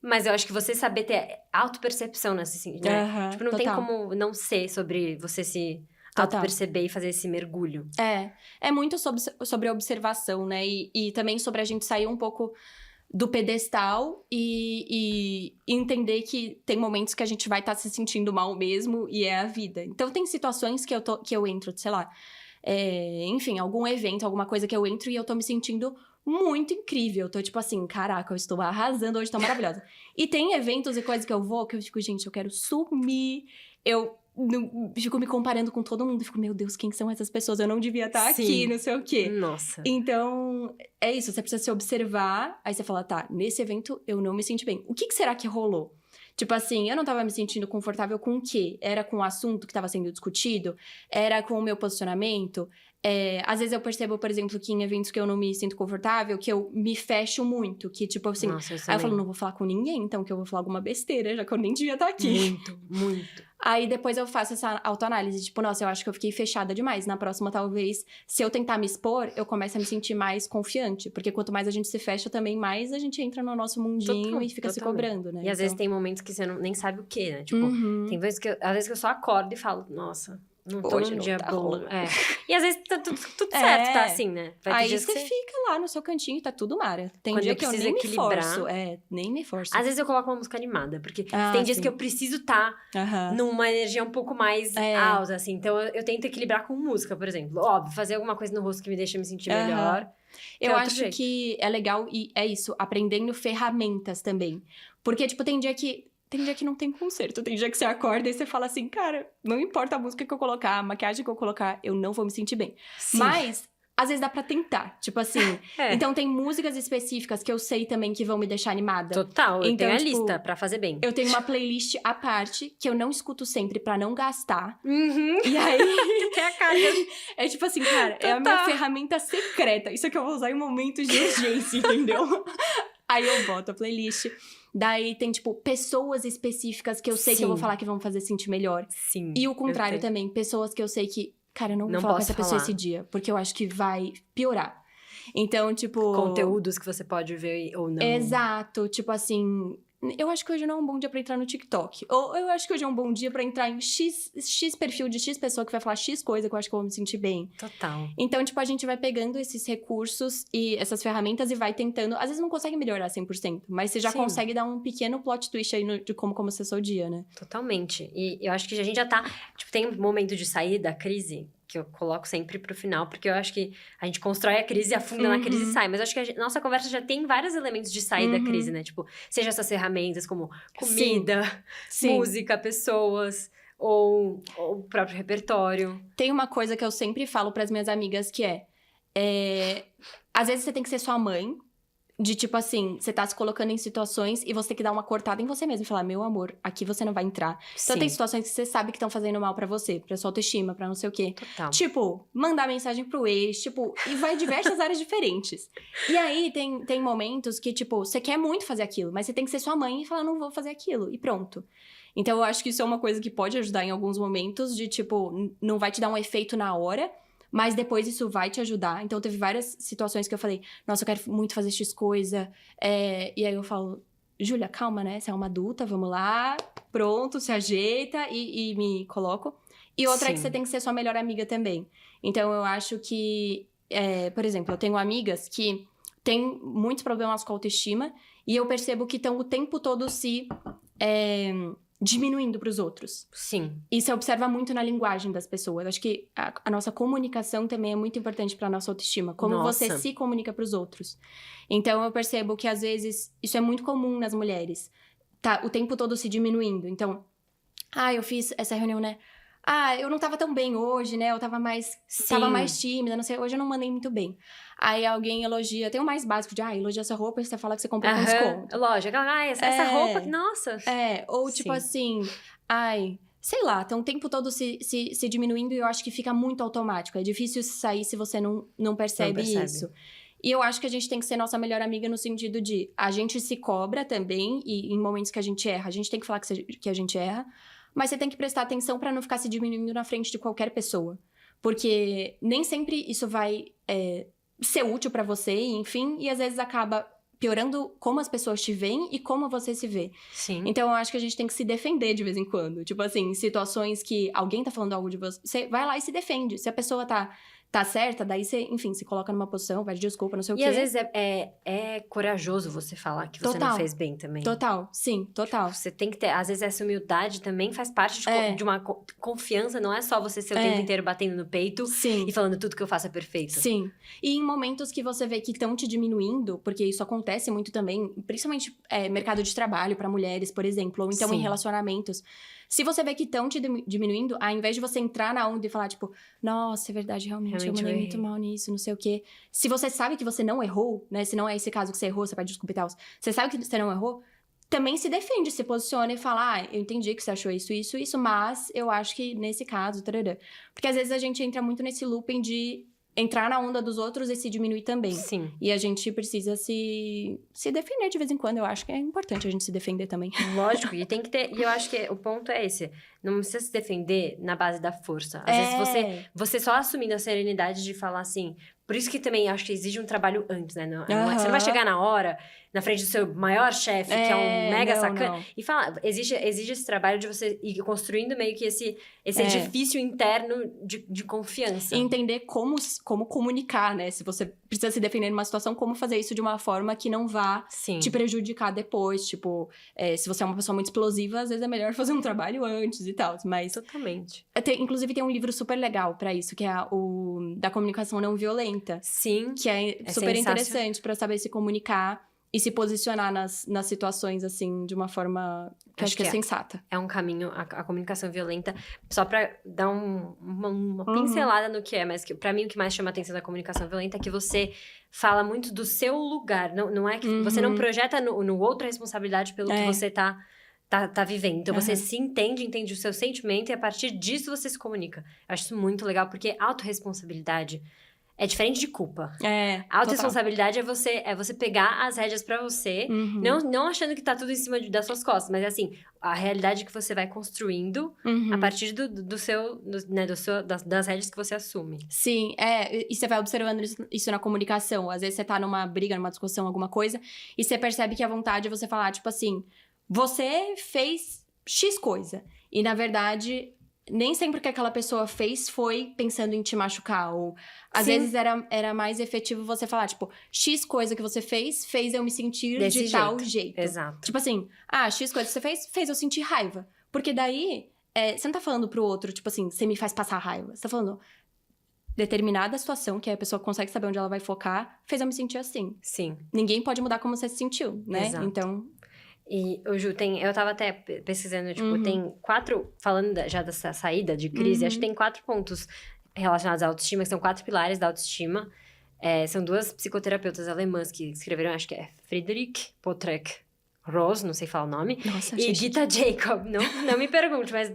Speaker 1: Mas eu acho que você saber ter autopercepção nesse sentido, né? Tipo, não tem como não ser sobre você se autoperceber e fazer esse mergulho.
Speaker 2: É muito sobre observação, né? E também sobre a gente sair um pouco do pedestal e entender que tem momentos que a gente vai estar se sentindo mal mesmo e é a vida. Então, tem situações que eu entro, sei lá, enfim, algum evento, alguma coisa que eu entro e eu tô me sentindo muito incrível. Eu tô tipo assim, caraca, eu estou arrasando hoje, tô maravilhosa. E tem eventos e coisas que eu vou que eu fico, gente, eu quero sumir. Eu fico me comparando com todo mundo. Fico, meu Deus, quem são essas pessoas? Eu não devia estar aqui, não sei o quê.
Speaker 1: Nossa.
Speaker 2: Então, é isso. Você precisa se observar. Aí você fala, tá, nesse evento eu não me senti bem. O que será que rolou? Tipo assim, eu não tava me sentindo confortável com o quê? Era com o assunto que tava sendo discutido? Era com o meu posicionamento? Às vezes eu percebo, por exemplo, que em eventos que eu não me sinto confortável, que eu me fecho muito. Que, tipo assim...
Speaker 1: Nossa,
Speaker 2: aí eu falo, não vou falar com ninguém, então, que eu vou falar alguma besteira, já que eu nem devia estar aqui.
Speaker 1: Muito, muito.
Speaker 2: Aí depois eu faço essa autoanálise, tipo, nossa, eu acho que eu fiquei fechada demais. Na próxima, talvez, se eu tentar me expor, eu começo a me sentir mais confiante. Porque quanto mais a gente se fecha, também mais a gente entra no nosso mundinho e fica se cobrando, né?
Speaker 1: E às vezes tem momentos que você nem sabe o que, né? Tipo, tem vezes às vezes que eu só acordo e falo, nossa... Não tô
Speaker 2: hoje
Speaker 1: num
Speaker 2: não
Speaker 1: dia
Speaker 2: tá
Speaker 1: bom.
Speaker 2: rolando.
Speaker 1: E às vezes tá tudo certo, tá assim, né?
Speaker 2: Aí você fica lá no seu cantinho e tá tudo mara. Tem
Speaker 1: quando
Speaker 2: dia que eu nem me forço. Nem me forço.
Speaker 1: Às vezes eu coloco uma música animada, porque tem dias que eu preciso estar numa energia um pouco mais alta, assim. Então eu tento equilibrar com música, por exemplo. Óbvio, fazer alguma coisa no rosto que me deixa me sentir melhor.
Speaker 2: Eu acho que é legal, e é isso, aprendendo ferramentas também. Porque, tipo, tem dia que não tem conserto. Tem dia que você acorda e você fala assim, cara, não importa a música que eu colocar, a maquiagem que eu colocar, eu não vou me sentir bem.
Speaker 1: Sim.
Speaker 2: Mas, às vezes dá pra tentar. Tipo assim, então tem músicas específicas que eu sei também que vão me deixar animada.
Speaker 1: Total, eu
Speaker 2: então,
Speaker 1: tenho a
Speaker 2: tipo,
Speaker 1: lista pra fazer bem.
Speaker 2: Eu tenho uma playlist à parte, que eu não escuto sempre pra não gastar.
Speaker 1: E
Speaker 2: aí...
Speaker 1: tem a carga.
Speaker 2: É tipo assim, cara, é a minha ferramenta secreta. Isso é que eu vou usar em momentos de urgência, entendeu? Aí eu boto a playlist. Daí tem, tipo, pessoas específicas que eu sei que eu vou falar que vão fazer sentir melhor.
Speaker 1: Sim.
Speaker 2: E o contrário também. Pessoas que eu sei que, cara, eu não vou falar com essa pessoa esse dia. Porque eu acho que vai piorar. Então, tipo...
Speaker 1: Conteúdos que você pode ver ou não.
Speaker 2: Exato. Tipo assim... Eu acho que hoje não é um bom dia pra entrar no TikTok. Ou eu acho que hoje é um bom dia pra entrar em X perfil de X pessoa que vai falar X coisa que eu acho que eu vou me sentir bem.
Speaker 1: Total.
Speaker 2: Então, tipo, a gente vai pegando esses recursos e essas ferramentas e vai tentando... Às vezes não consegue melhorar 100%, mas você já consegue dar um pequeno plot twist aí de como começou o seu dia, né?
Speaker 1: Totalmente. E eu acho que a gente já tá... Tipo, tem um momento de sair da crise... que eu coloco sempre pro final, porque eu acho que a gente constrói a crise, afunda na crise e sai. Mas eu acho que nossa conversa já tem vários elementos de sair da crise, né? Tipo, seja essas ferramentas como comida, música, pessoas, ou o próprio repertório.
Speaker 2: Tem uma coisa que eu sempre falo pras minhas amigas que é... Às vezes você tem que ser sua mãe. De tipo assim, você tá se colocando em situações e você tem que dar uma cortada em você mesmo e falar, meu amor, aqui você não vai entrar. Então tem situações que você sabe que estão fazendo mal pra você, pra sua autoestima, pra não sei o quê.
Speaker 1: Total.
Speaker 2: Tipo, mandar mensagem pro ex, tipo, e vai em diversas áreas diferentes. E aí tem momentos que, tipo, você quer muito fazer aquilo, mas você tem que ser sua mãe e falar, não vou fazer aquilo, e pronto. Então eu acho que isso é uma coisa que pode ajudar em alguns momentos, de tipo, não vai te dar um efeito na hora. Mas depois isso vai te ajudar. Então, teve várias situações que eu falei, nossa, eu quero muito fazer X coisa. E aí eu falo, Júlia, calma, né? Você é uma adulta, vamos lá. Pronto, se ajeita e me coloco. E outra é que você tem que ser sua melhor amiga também. Então, eu acho que, por exemplo, eu tenho amigas que têm muitos problemas com autoestima. E eu percebo que estão o tempo todo se diminuindo pros outros.
Speaker 1: Sim.
Speaker 2: E você observa muito na linguagem das pessoas. Acho que a nossa comunicação também é muito importante pra nossa autoestima. Como você se comunica pros outros. Então, eu percebo que, às vezes, isso é muito comum nas mulheres. Tá o tempo todo se diminuindo. Então, eu fiz essa reunião, né? Eu não tava tão bem hoje, né? Eu tava mais tímida, não sei. Hoje eu não mandei muito bem. Aí alguém elogia. Tem o mais básico de, elogia essa roupa e você fala que você comprou com desconto.
Speaker 1: Lógico. Essa roupa, nossa.
Speaker 2: Ou tipo assim, sei lá, tá o tempo todo se diminuindo e eu acho que fica muito automático. É difícil sair se você não percebe isso. E eu acho que a gente tem que ser nossa melhor amiga no sentido de a gente se cobra também, e em momentos que a gente erra, a gente tem que falar que a gente erra, mas você tem que prestar atenção pra não ficar se diminuindo na frente de qualquer pessoa. Porque nem sempre isso vai ser útil pra você, enfim, e às vezes acaba piorando como as pessoas te veem e como você se vê.
Speaker 1: Sim.
Speaker 2: Então, eu acho que a gente tem que se defender de vez em quando. Tipo assim, em situações que alguém tá falando algo de você, você vai lá e se defende. Se a pessoa tá certa, daí você, enfim, se coloca numa posição, pede desculpa, não sei o quê.
Speaker 1: E às vezes é corajoso você falar que você não fez bem também.
Speaker 2: Total, sim, total.
Speaker 1: Você tem que ter, às vezes essa humildade também faz parte de uma confiança, não é só você ser o tempo inteiro batendo no peito e falando tudo que eu faço é perfeito.
Speaker 2: Sim. E em momentos que você vê que estão te diminuindo, porque isso acontece muito também, principalmente mercado de trabalho pra mulheres, por exemplo, ou então em relacionamentos. Se você vê que estão te diminuindo, ao invés de você entrar na onda e falar, tipo, nossa, é verdade, realmente eu mandei muito mal nisso, não sei o quê. Se você sabe que você não errou, né? Se não é esse caso que você errou, você pede desculpa e tal. Você sabe que você não errou, também se defende, se posiciona e fala, eu entendi que você achou isso, mas eu acho que nesse caso, tarará. Porque às vezes a gente entra muito nesse looping de entrar na onda dos outros e se diminuir também.
Speaker 1: Sim.
Speaker 2: E a gente precisa se defender de vez em quando. Eu acho que é importante a gente se defender também.
Speaker 1: Lógico, e tem que ter... E eu acho que o ponto é esse. Não precisa se defender na base da força. Às vezes você só assumindo a serenidade de falar assim... Por isso que também acho que exige um trabalho antes, né? Você não vai chegar na hora, na frente do seu maior chefe, que é um mega sacana, e falar... Exige esse trabalho de você ir construindo meio que esse edifício interno de confiança.
Speaker 2: E entender como comunicar, né? Se você precisa se defender numa situação, como fazer isso de uma forma que não vá te prejudicar depois. Tipo, se você é uma pessoa muito explosiva, às vezes é melhor fazer um trabalho antes e tal. Mas...
Speaker 1: Totalmente.
Speaker 2: Inclusive, tem um livro super legal pra isso, que é o da comunicação não violenta.
Speaker 1: Sim.
Speaker 2: Que é super interessante pra saber se comunicar e se posicionar nas situações, assim, de uma forma que acho que é sensata.
Speaker 1: É um caminho, a comunicação violenta, só pra dar uma pincelada no que é, mas que, pra mim o que mais chama a atenção da comunicação violenta é que você fala muito do seu lugar, não é que você não projeta no outro a responsabilidade pelo que você tá vivendo. Então, você se entende o seu sentimento e a partir disso você se comunica. Eu acho isso muito legal, porque autorresponsabilidade é diferente de culpa. A autorresponsabilidade é você pegar as rédeas pra você, não achando que tá tudo em cima das suas costas, mas assim, a realidade que você vai construindo a partir das rédeas que você assume.
Speaker 2: Sim, e você vai observando isso na comunicação. Às vezes você tá numa briga, numa discussão, alguma coisa, e você percebe que a vontade é você falar, tipo assim, você fez X coisa, e na verdade... Nem sempre o que aquela pessoa fez foi pensando em te machucar. Ou, às vezes, era mais efetivo você falar, tipo... X coisa que você fez eu me sentir de tal jeito.
Speaker 1: Exato.
Speaker 2: Tipo assim... X coisa que você fez eu sentir raiva. Porque daí... você não tá falando pro outro, tipo assim... Você me faz passar raiva. Você tá falando... Determinada situação, que a pessoa consegue saber onde ela vai focar... Fez eu me sentir assim.
Speaker 1: Sim.
Speaker 2: Ninguém pode mudar como você se sentiu, né?
Speaker 1: Exato.
Speaker 2: Então...
Speaker 1: E, Ju, eu tava até pesquisando, tipo, tem 4... Falando já dessa saída de crise, acho que tem 4 pontos relacionados à autoestima, que são 4 pilares da autoestima. São duas psicoterapeutas alemãs que escreveram, acho que é Friedrich Potreck Rose, não sei falar o nome,
Speaker 2: Nossa,
Speaker 1: e Gita Jacob. Não me pergunte, mas...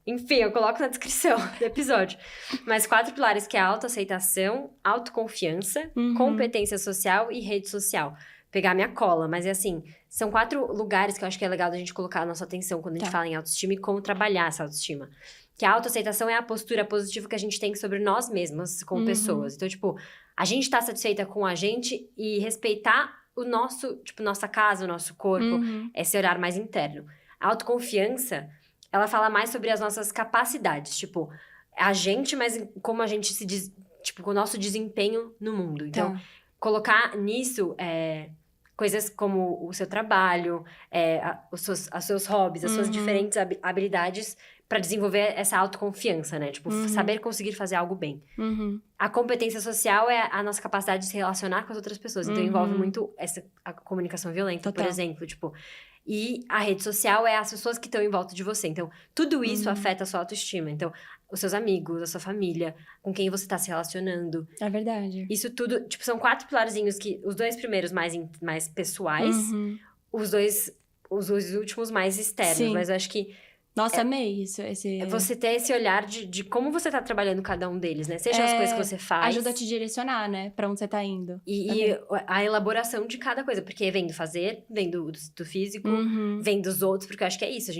Speaker 1: Enfim, eu coloco na descrição do episódio. Mas 4 pilares que é autoaceitação, autoconfiança, competência social e rede social. Pegar minha cola, mas é assim, são 4 lugares que eu acho que é legal da gente colocar a nossa atenção quando a gente fala em autoestima e como trabalhar essa autoestima. Que a autoaceitação é a postura positiva que a gente tem sobre nós mesmos como pessoas. Então, tipo, a gente tá satisfeita com a gente e respeitar o nosso, tipo, nossa casa, o nosso corpo, esse olhar mais interno. A autoconfiança, ela fala mais sobre as nossas capacidades, tipo, a gente, mas como a gente tipo, com o nosso desempenho no mundo. Então, colocar nisso coisas como o seu trabalho, os seus hobbies, as suas diferentes habilidades para desenvolver essa autoconfiança, né? Tipo, saber conseguir fazer algo bem. A competência social é a nossa capacidade de se relacionar com as outras pessoas. Então, envolve muito a comunicação violenta, por exemplo, tipo... E a rede social é as pessoas que estão em volta de você. Então, tudo isso afeta a sua autoestima. Então, os seus amigos, a sua família, com quem você tá se relacionando.
Speaker 2: É verdade.
Speaker 1: Isso tudo, tipo, são 4 pilarzinhos que... Os 2 primeiros mais pessoais. Os dois últimos mais externos.
Speaker 2: Sim.
Speaker 1: Mas eu acho que...
Speaker 2: Nossa, amei isso.
Speaker 1: Você ter esse olhar de como você tá trabalhando cada um deles, né? Seja as coisas que você faz...
Speaker 2: Ajuda a te direcionar, né? Pra onde você tá indo.
Speaker 1: E a elaboração de cada coisa. Porque vem do fazer, vem do físico, vem dos outros. Porque eu acho que é isso.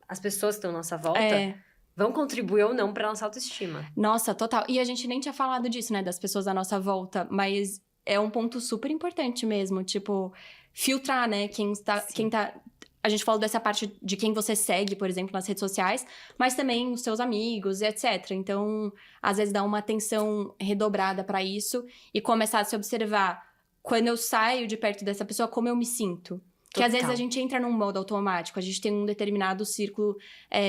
Speaker 1: As pessoas que estão à nossa volta vão contribuir ou não pra nossa autoestima.
Speaker 2: Nossa, total. E a gente nem tinha falado disso, né? Das pessoas à nossa volta. Mas é um ponto super importante mesmo. Tipo, filtrar, né? Quem tá... A gente falou dessa parte de quem você segue, por exemplo, nas redes sociais, mas também os seus amigos, etc. Então, às vezes dá uma atenção redobrada pra isso e começar a se observar quando eu saio de perto dessa pessoa, como eu me sinto. Que às vezes a gente entra num modo automático, a gente tem um determinado círculo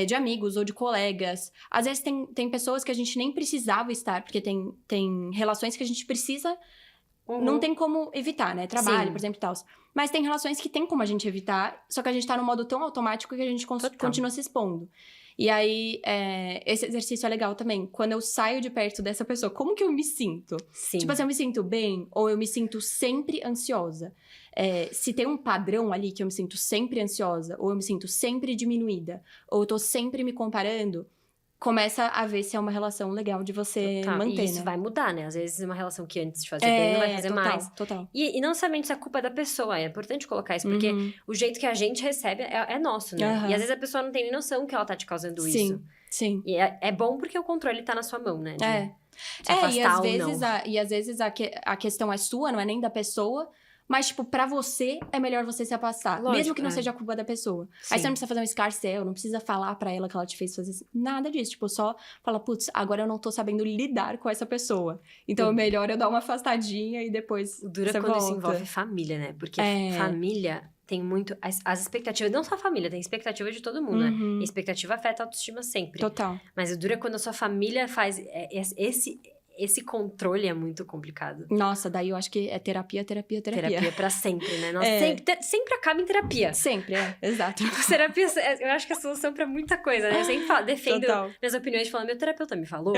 Speaker 2: de amigos ou de colegas. Às vezes tem pessoas que a gente nem precisava estar, porque tem relações que a gente precisa... Não tem como evitar, né? Trabalho, por exemplo, e tal. Mas tem relações que tem como a gente evitar, só que a gente tá num modo tão automático que a gente continua se expondo. E aí, esse exercício é legal também. Quando eu saio de perto dessa pessoa, como que eu me sinto?
Speaker 1: Sim.
Speaker 2: Tipo assim, eu me sinto bem ou eu me sinto sempre ansiosa? Se tem um padrão ali que eu me sinto sempre ansiosa, ou eu me sinto sempre diminuída, ou eu tô sempre me comparando... Começa a ver se é uma relação legal de você manter,
Speaker 1: E isso vai mudar, né? Às vezes uma relação que antes de fazer bem não vai fazer mais.
Speaker 2: Total.
Speaker 1: E não somente isso é culpa da pessoa, é importante colocar isso, porque o jeito que a gente recebe é nosso, né? E às vezes a pessoa não tem nem noção que ela tá te causando isso.
Speaker 2: Sim.
Speaker 1: E é bom porque o controle tá na sua mão, né?
Speaker 2: E às vezes a questão é sua, não é nem da pessoa. Mas, tipo, pra você, é melhor você se afastar.
Speaker 1: Lógico,
Speaker 2: mesmo que não seja a culpa da pessoa. Aí você não precisa fazer um escarcéu, não precisa falar pra ela que ela te fez fazer nada disso. Tipo, só fala, putz, agora eu não tô sabendo lidar com essa pessoa. Então, é melhor eu dar uma afastadinha e depois
Speaker 1: dura
Speaker 2: você
Speaker 1: quando
Speaker 2: volta.
Speaker 1: isso envolve família, né? Porque família tem muito... As expectativas, não só a família, tem expectativa de todo mundo, né? E expectativa afeta a autoestima sempre.
Speaker 2: Total.
Speaker 1: Mas o dura quando a sua família faz esse controle é muito complicado.
Speaker 2: Nossa, daí eu acho que é terapia.
Speaker 1: Terapia pra sempre, né? Nossa, sempre acaba em terapia.
Speaker 2: Sempre, exato.
Speaker 1: Terapia, eu acho que é a solução pra muita coisa, né? Eu sempre defendo minhas opiniões, falando, meu terapeuta me falou.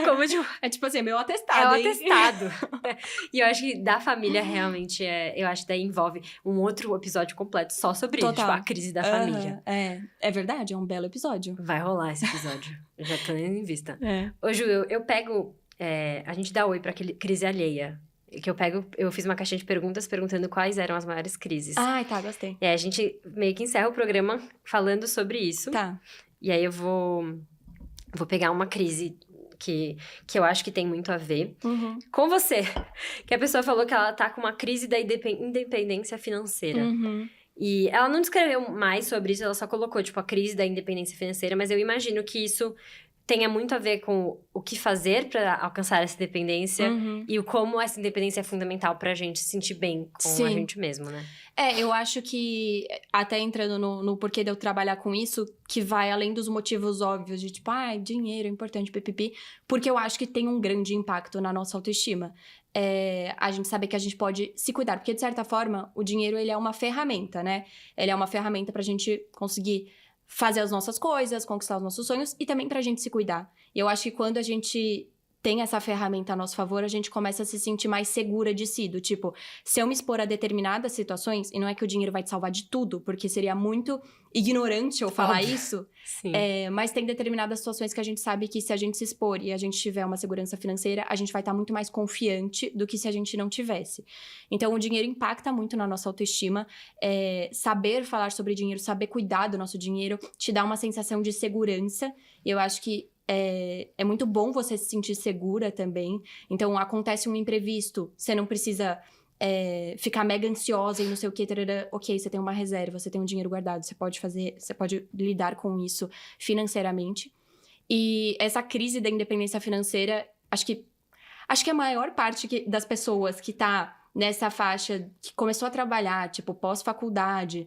Speaker 1: Como, tipo...
Speaker 2: É tipo assim, meu atestado,
Speaker 1: É o atestado. E eu acho que da família, realmente, eu acho que daí envolve um outro episódio completo só sobre isso, tipo, a crise da família.
Speaker 2: É verdade, é um belo episódio.
Speaker 1: Vai rolar esse episódio. Eu já tô em vista. Ô, Ju, eu pego... a gente dá oi pra crise alheia. Que eu fiz uma caixinha de perguntas perguntando quais eram as maiores crises.
Speaker 2: Ai, tá, gostei.
Speaker 1: E aí a gente meio que encerra o programa falando sobre isso.
Speaker 2: Tá.
Speaker 1: E aí eu vou pegar uma crise que eu acho que tem muito a ver com você. Que a pessoa falou que ela tá com uma crise da independência financeira. E ela não descreveu mais sobre isso, ela só colocou, tipo, a crise da independência financeira. Mas eu imagino que isso... tenha muito a ver com o que fazer pra alcançar essa independência e o como essa independência é fundamental pra gente se sentir bem com a gente mesmo, né?
Speaker 2: Eu acho que, até entrando no porquê de eu trabalhar com isso, que vai além dos motivos óbvios de tipo, dinheiro é importante, pipipi, porque eu acho que tem um grande impacto na nossa autoestima. A gente saber que a gente pode se cuidar, porque de certa forma, o dinheiro ele é uma ferramenta, né? Ele é uma ferramenta pra gente conseguir fazer as nossas coisas, conquistar os nossos sonhos e também pra gente se cuidar. E eu acho que quando a gente tem essa ferramenta a nosso favor, a gente começa a se sentir mais segura de si. Do tipo, se eu me expor a determinadas situações, e não é que o dinheiro vai te salvar de tudo, porque seria muito ignorante eu falar isso,
Speaker 1: Sim.
Speaker 2: mas tem determinadas situações que a gente sabe que se a gente se expor e a gente tiver uma segurança financeira, a gente vai estar muito mais confiante do que se a gente não tivesse. Então, o dinheiro impacta muito na nossa autoestima. Saber falar sobre dinheiro, saber cuidar do nosso dinheiro, te dá uma sensação de segurança. E eu acho que é muito bom você se sentir segura também. Então, acontece um imprevisto, você não precisa ficar mega ansiosa e não sei o que. Tarará. Ok, você tem uma reserva, você tem um dinheiro guardado, você pode lidar com isso financeiramente. E essa crise da independência financeira, acho que a maior parte das pessoas que tá nessa faixa, que começou a trabalhar, tipo, pós-faculdade,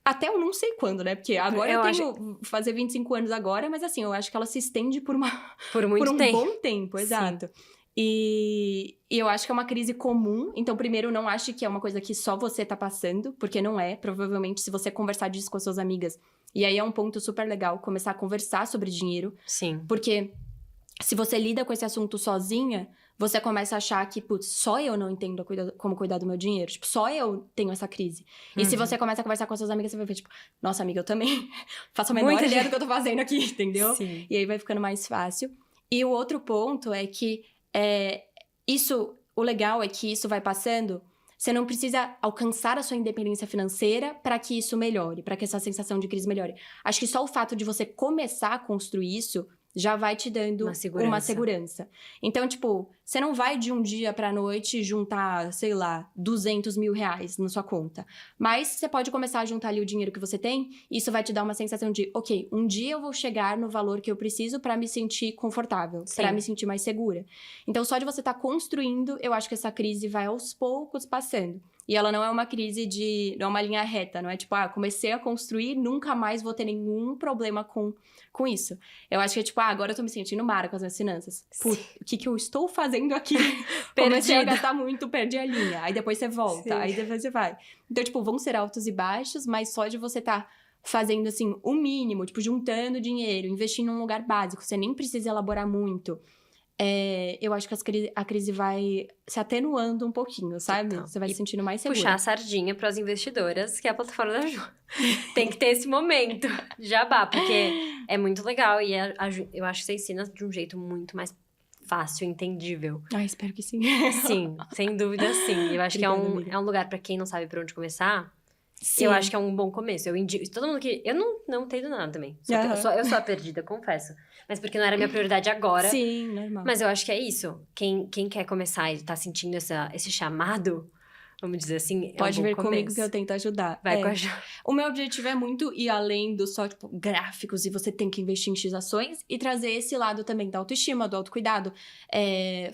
Speaker 2: até eu não sei quando, né? Porque agora eu tenho fazer 25 anos agora, mas assim, eu acho que ela se estende por
Speaker 1: muito
Speaker 2: um
Speaker 1: tempo.
Speaker 2: bom tempo, exato. E eu acho que é uma crise comum. Então, primeiro, não ache que é uma coisa que só você tá passando, porque não é. Provavelmente, se você conversar disso com as suas amigas, e aí é um ponto super legal, começar a conversar sobre dinheiro.
Speaker 1: Sim.
Speaker 2: Porque se você lida com esse assunto sozinha, você começa a achar que, putz, só eu não entendo como cuidar do meu dinheiro. Tipo, só eu tenho essa crise. E se você começa a conversar com as suas amigas, você vai ver, tipo, nossa, amiga, eu também faço a menor ideia do que eu tô fazendo aqui, entendeu?
Speaker 1: Sim.
Speaker 2: E aí vai ficando mais fácil. E o outro ponto é que o legal é que isso vai passando. Você não precisa alcançar a sua independência financeira para que isso melhore, para que essa sensação de crise melhore. Acho que só o fato de você começar a construir isso já vai te dando uma segurança. Então, tipo, você não vai de um dia pra noite juntar, sei lá, 200 mil reais na sua conta. Mas você pode começar a juntar ali o dinheiro que você tem, e isso vai te dar uma sensação de, ok, um dia eu vou chegar no valor que eu preciso pra me sentir confortável, pra me sentir mais segura. Então, só de você estar construindo, eu acho que essa crise vai aos poucos passando. E ela não é uma crise não é uma linha reta, não é tipo, comecei a construir, nunca mais vou ter nenhum problema com isso. Eu acho que é tipo, agora eu tô me sentindo mara com as minhas finanças. Putz, o que eu estou fazendo aqui? Comecei a gastar muito, perdi a linha. Aí depois você volta, aí depois você vai. Então, tipo, vão ser altos e baixos, mas só de você fazendo, assim, o mínimo, tipo, juntando dinheiro, investindo num lugar básico, você nem precisa elaborar muito. Eu acho que a crise vai se atenuando um pouquinho, sabe?
Speaker 1: Então,
Speaker 2: você vai se sentindo mais segura.
Speaker 1: Puxar a sardinha para as investidoras, que é a plataforma da Ju. Tem que ter esse momento de jabá, porque é muito legal e eu acho que você ensina de um jeito muito mais fácil e entendível.
Speaker 2: Espero que sim.
Speaker 1: Sim, sem dúvida sim. Eu acho
Speaker 2: Obrigada,
Speaker 1: que é um lugar para quem não sabe por onde começar.
Speaker 2: Sim.
Speaker 1: Eu acho que é um bom começo. Eu indico todo mundo que... Eu não entendo nada também. Eu sou a perdida, confesso. Mas porque não era minha prioridade agora.
Speaker 2: Sim, normal.
Speaker 1: Mas eu acho que é isso. Quem quer começar e tá sentindo esse chamado, vamos dizer assim,
Speaker 2: pode vir
Speaker 1: começo.
Speaker 2: Comigo que eu tento ajudar.
Speaker 1: Vai com a Ju.
Speaker 2: O meu objetivo é muito ir além do só, tipo, gráficos e você tem que investir em X ações e trazer esse lado também da autoestima, do autocuidado.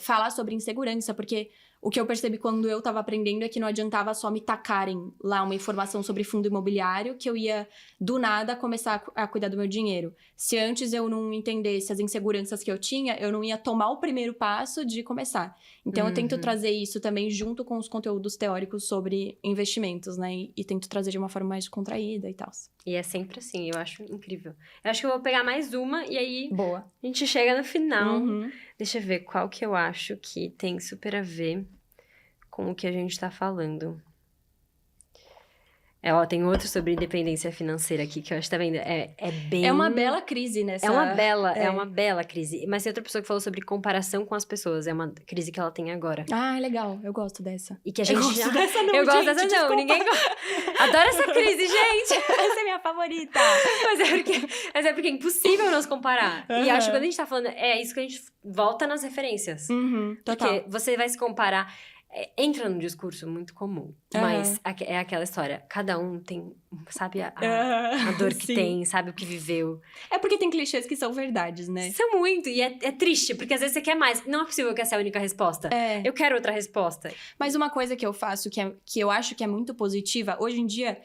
Speaker 2: Falar sobre insegurança, porque o que eu percebi quando eu tava aprendendo é que não adiantava só me tacarem lá uma informação sobre fundo imobiliário, que eu ia, do nada, começar a cuidar do meu dinheiro. Se antes eu não entendesse as inseguranças que eu tinha, eu não ia tomar o primeiro passo de começar. Então, eu tento trazer isso também junto com os conteúdos teóricos sobre investimentos, né? E tento trazer de uma forma mais contraída e tal.
Speaker 1: E é sempre assim, eu acho incrível. Eu acho que eu vou pegar mais uma e aí
Speaker 2: Boa.
Speaker 1: A gente chega no final. Deixa eu ver qual que eu acho que tem super a ver com o que a gente tá falando. Tem outro sobre independência financeira aqui, que eu acho que tá vendo. É uma
Speaker 2: bela crise nessa...
Speaker 1: É uma bela crise. Mas tem outra pessoa que falou sobre comparação com as pessoas. É uma crise que ela tem agora.
Speaker 2: Legal. Eu gosto dessa.
Speaker 1: E que a gente
Speaker 2: eu gosto dessa não,
Speaker 1: Eu gosto
Speaker 2: gente,
Speaker 1: dessa
Speaker 2: desculpa.
Speaker 1: não. Ninguém gosta. Adoro essa crise, gente.
Speaker 2: Essa é minha favorita.
Speaker 1: Mas é porque é impossível nos comparar. E acho que quando a gente tá falando... É isso que a gente volta nas referências.
Speaker 2: Total.
Speaker 1: Porque você vai se comparar... Entra num discurso muito comum, mas é aquela história. Cada um tem, sabe, a dor que tem, sabe o que viveu.
Speaker 2: É porque tem clichês que são verdades, né?
Speaker 1: São muito, e é triste, porque às vezes você quer mais. Não é possível que essa é a única resposta. Eu quero outra resposta.
Speaker 2: Mas uma coisa que eu faço, que eu acho que é muito positiva, hoje em dia...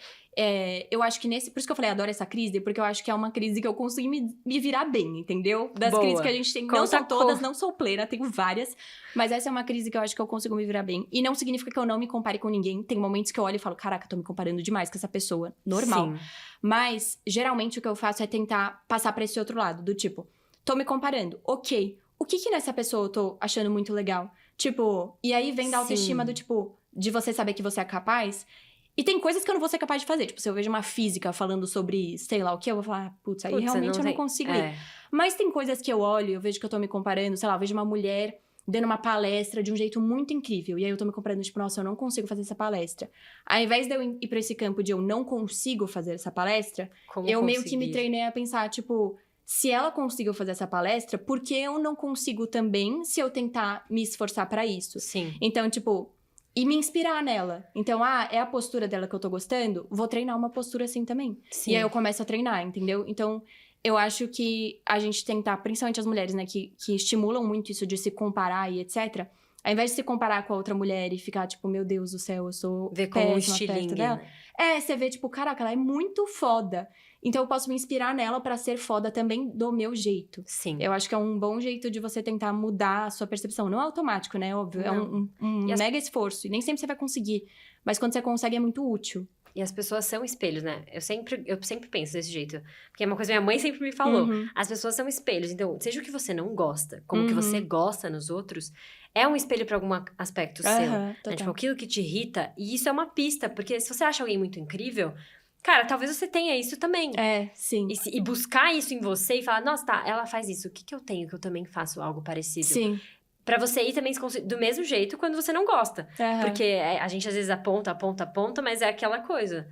Speaker 2: eu acho que por isso que eu falei, adoro essa crise, porque eu acho que é uma crise que eu consegui me virar bem, entendeu? Das crises que a gente tem, não são todas, não sou plena, tenho várias, mas essa é uma crise que eu acho que eu consigo me virar bem. E não significa que eu não me compare com ninguém, tem momentos que eu olho e falo, caraca, tô me comparando demais com essa pessoa, normal. Sim. Mas, geralmente, o que eu faço é tentar passar pra esse outro lado, do tipo, tô me comparando, ok, o que nessa pessoa eu tô achando muito legal? Tipo, e aí vem da autoestima
Speaker 1: Sim.
Speaker 2: do tipo, de você saber que você é capaz. E tem coisas que eu não vou ser capaz de fazer. Tipo, se eu vejo uma física falando sobre, sei lá o que, eu vou falar, putz, aí realmente eu não consigo ir. Mas tem coisas que eu olho, eu vejo que eu tô me comparando, sei lá, eu vejo uma mulher dando uma palestra de um jeito muito incrível. E aí eu tô me comparando, tipo, nossa, eu não consigo fazer essa palestra. Ao invés de eu ir pra esse campo de eu não consigo fazer essa palestra, eu meio que me treinei a pensar, tipo, se ela conseguiu fazer essa palestra, por que eu não consigo também se eu tentar me esforçar pra isso?
Speaker 1: Sim.
Speaker 2: Então, tipo, e me inspirar nela. Então, é a postura dela que eu tô gostando, vou treinar uma postura assim também.
Speaker 1: Sim.
Speaker 2: E aí eu começo a treinar, entendeu? Então, eu acho que a gente tentar, principalmente as mulheres, né, que estimulam muito isso de se comparar e etc. Ao invés de se comparar com a outra mulher e ficar, tipo, meu Deus do céu, eu sou
Speaker 1: Ver como
Speaker 2: péssima perto dela.
Speaker 1: Né?
Speaker 2: Você vê, tipo, caraca, ela é muito foda. Então, eu posso me inspirar nela pra ser foda também do meu jeito.
Speaker 1: Sim.
Speaker 2: Eu acho que é um bom jeito de você tentar mudar a sua percepção. Não é automático, né? Óbvio.
Speaker 1: Não.
Speaker 2: É um mega esforço. E nem sempre você vai conseguir. Mas quando você consegue, é muito útil.
Speaker 1: E as pessoas são espelhos, né? Eu sempre penso desse jeito. Porque é uma coisa que minha mãe sempre me falou.
Speaker 2: Uhum.
Speaker 1: As pessoas são espelhos. Então, seja o que você não gosta, como que você gosta nos outros, é um espelho pra algum aspecto seu. Né? Tipo, aquilo que te irrita. E isso é uma pista. Porque se você acha alguém muito incrível, cara, talvez você tenha isso também.
Speaker 2: Sim.
Speaker 1: E buscar isso em você e falar, nossa, tá, ela faz isso. O que eu tenho que eu também faço algo parecido?
Speaker 2: Sim.
Speaker 1: Pra você ir também do mesmo jeito quando você não gosta. Porque a gente às vezes aponta, mas é aquela coisa.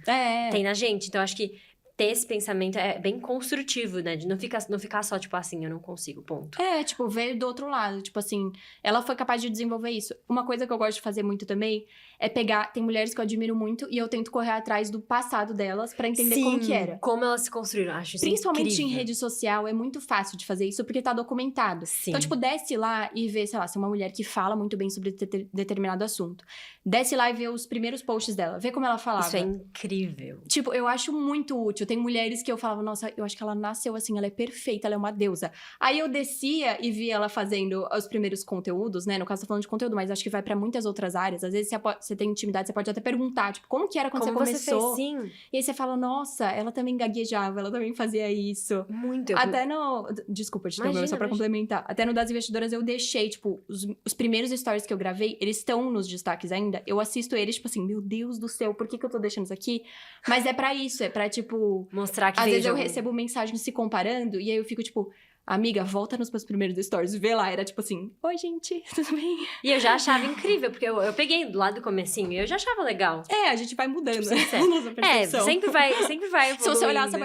Speaker 1: Tem na gente. Então, acho que ter esse pensamento é bem construtivo, né? De não ficar só, tipo assim, eu não consigo, ponto.
Speaker 2: Tipo, ver do outro lado. Tipo assim, ela foi capaz de desenvolver isso. Uma coisa que eu gosto de fazer muito também é pegar... Tem mulheres que eu admiro muito e eu tento correr atrás do passado delas pra entender como que era.
Speaker 1: Como elas se construíram. Acho isso
Speaker 2: Principalmente
Speaker 1: incrível.
Speaker 2: em rede social, é muito fácil de fazer isso porque tá documentado.
Speaker 1: Sim.
Speaker 2: Então, tipo, desce lá e vê, sei lá, se é uma mulher que fala muito bem sobre determinado assunto. Desce lá e vê os primeiros posts dela. Vê como ela falava.
Speaker 1: Isso é incrível.
Speaker 2: Tipo, eu acho muito útil. Tem mulheres que eu falava, nossa, eu acho que ela nasceu assim, ela é perfeita, ela é uma deusa. Aí eu descia e via ela fazendo os primeiros conteúdos, né? No caso, tô falando de conteúdo, mas acho que vai pra muitas outras áreas. Às vezes você tem intimidade, você pode até perguntar, tipo, como que era quando você começou?
Speaker 1: Você fez, sim.
Speaker 2: E aí você fala, nossa, ela também gaguejava, ela também fazia isso.
Speaker 1: Muito.
Speaker 2: Até no... Desculpa te interromper, só pra complementar. Até no Das Investidoras eu deixei, tipo, os primeiros stories que eu gravei, eles estão nos destaques ainda. Eu assisto eles, tipo assim, meu Deus do céu, por que eu tô deixando isso aqui? Mas é pra isso, é pra, tipo...
Speaker 1: mostrar que
Speaker 2: às vezes eu recebo mensagens se comparando, e aí eu fico, tipo... Amiga, volta nos meus primeiros stories, vê lá. Era tipo assim, oi gente, tudo bem?
Speaker 1: E eu já achava incrível, porque eu peguei lá do comecinho e eu já achava legal.
Speaker 2: A gente vai mudando,
Speaker 1: tipo,
Speaker 2: né? Nossa percepção.
Speaker 1: sempre vai evoluindo.
Speaker 2: Se você olhar, você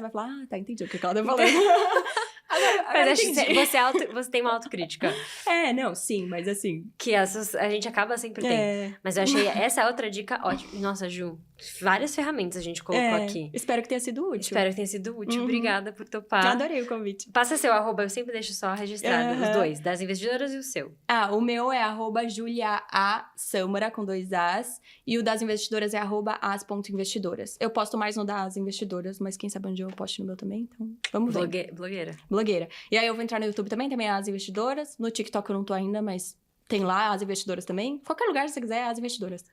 Speaker 2: vai falar, tá, entendi o que ela tá falando.
Speaker 1: Mas acho que você tem uma autocrítica.
Speaker 2: Não, sim, mas assim...
Speaker 1: Que a gente acaba sempre tendo. Mas eu achei essa outra dica ótima. Nossa, Ju, várias ferramentas a gente colocou aqui.
Speaker 2: Espero que tenha sido útil.
Speaker 1: Espero que tenha sido útil. Obrigada por topar.
Speaker 2: Eu adorei o convite.
Speaker 1: Passa seu arroba, eu sempre deixo só registrado. Os dois, Das Investidoras e o seu.
Speaker 2: O meu é @juliaasamara, com 2 As. E o Das Investidoras é @as.investidoras. Eu posto mais no Das Investidoras, mas quem sabe onde eu posto no meu também, então vamos ver. Blogueira. E aí eu vou entrar no YouTube também é As Investidoras. No TikTok eu não tô ainda, mas tem lá As Investidoras também. Qualquer lugar que você quiser, As Investidoras.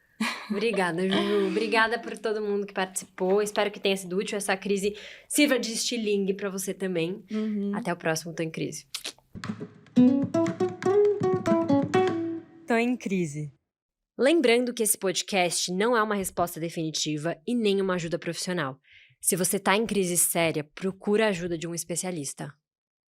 Speaker 1: Obrigada, Ju. Obrigada por todo mundo que participou. Espero que tenha sido útil. Essa crise sirva de estilingue pra você também. Até o próximo Tô em Crise. Tô em Crise. Lembrando que esse podcast não é uma resposta definitiva e nem uma ajuda profissional. Se você tá em crise séria, procura a ajuda de um especialista.